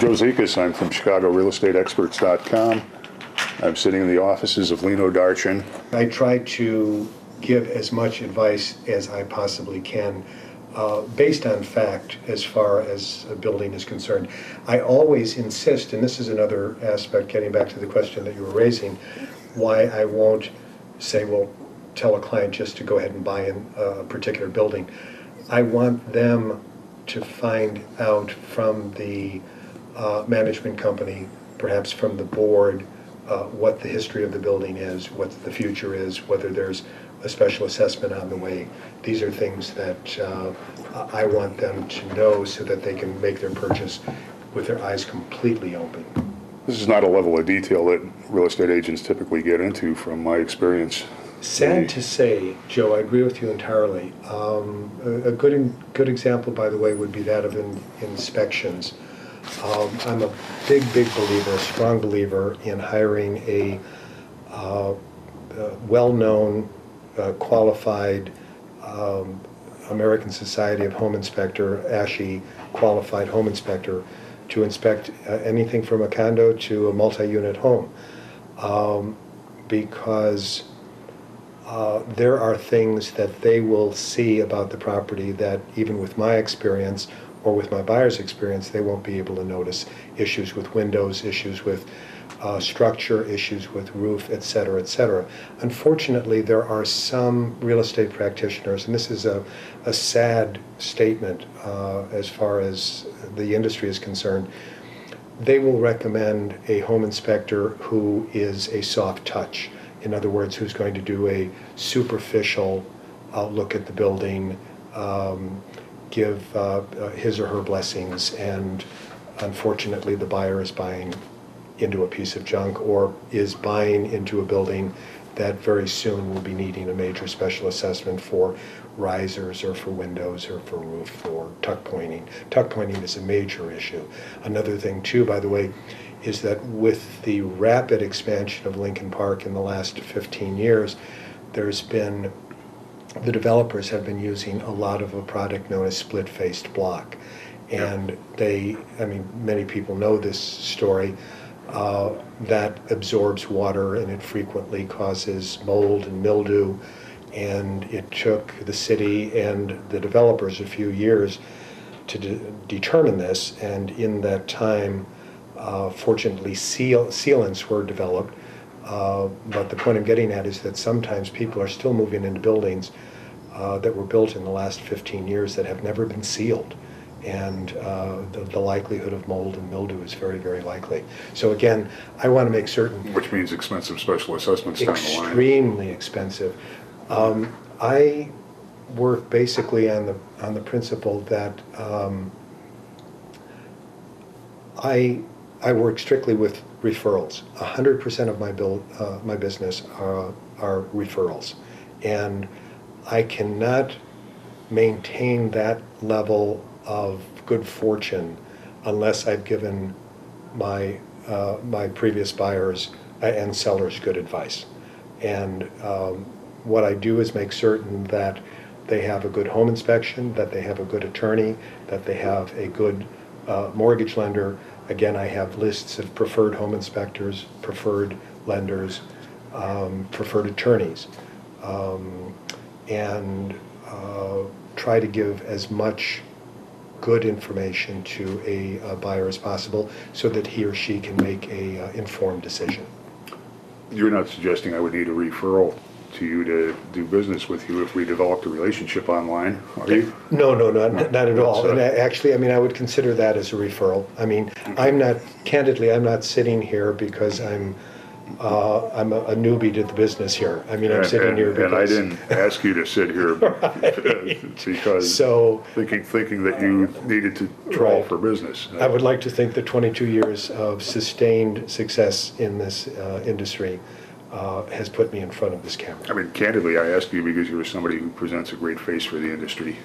Joe Zekas. I'm from ChicagoRealEstateExperts.com. I'm sitting in the offices of Lino Darchun. I try to give as much advice as I possibly can based on fact as far as a building is concerned. I always insist, and this is another aspect, getting back to the question that you were raising, why I won't say, well, tell a client just to go ahead and buy in a particular building. I want them to find out from the management company, perhaps from the board, what the history of the building is, what the future is, whether there's a special assessment on the way. These are things that I want them to know so that they can make their purchase with their eyes completely open. This is not a level of detail that real estate agents typically get into, from my experience. Sad to say, Joe, I agree with you entirely. A good example, by the way, would be that of inspections. I'm a big believer, strong believer in hiring a well-known, qualified American Society of Home Inspector, ASHI qualified home inspector, to inspect anything from a condo to a multi-unit home, because there are things that they will see about the property that even with my experience or with my buyer's experience, they won't be able to notice. Issues with windows, issues with structure, issues with roof, et cetera, et cetera. Unfortunately, there are some real estate practitioners, and this is a sad statement as far as the industry is concerned, they will recommend a home inspector who is a soft touch. In other words, who's going to do a superficial look at the building, give his or her blessings, and unfortunately the buyer is buying into a piece of junk or is buying into a building that very soon will be needing a major special assessment for risers or for windows or for roof or tuck pointing. Tuck pointing is a major issue. Another thing too, by the way, is that with the rapid expansion of Lincoln Park in the last 15 years, the developers have been using a lot of a product known as split-faced block. And many people know this story, that absorbs water and it frequently causes mold and mildew. And it took the city and the developers a few years to determine this, and in that time, fortunately, sealants were developed. But the point I'm getting at is that sometimes people are still moving into buildings that were built in the last 15 years that have never been sealed. And the likelihood of mold and mildew is very, very likely. So again, I want to make certain... Which means expensive special assessments down the line. Extremely expensive. I work basically on the principle that I work strictly with referrals. 100% of my business are referrals, and I cannot maintain that level of good fortune unless I've given my previous buyers and sellers good advice. And what I do is make certain that they have a good home inspection, that they have a good attorney, that they have a good mortgage lender. Again, I have lists of preferred home inspectors, preferred lenders, preferred attorneys, and try to give as much good information to a buyer as possible so that he or she can make a informed decision. You're not suggesting I would need a referral to you to do business with you if we developed a relationship online, are you? No, not at all. And actually, I would consider that as a referral. Candidly, I'm not sitting here because I'm a newbie to the business here. I'm sitting here because... And I didn't ask you to sit here because thinking that you needed to troll for business. I would like to think that 22 years of sustained success in this industry has put me in front of this camera. Candidly, I asked you because you're somebody who presents a great face for the industry.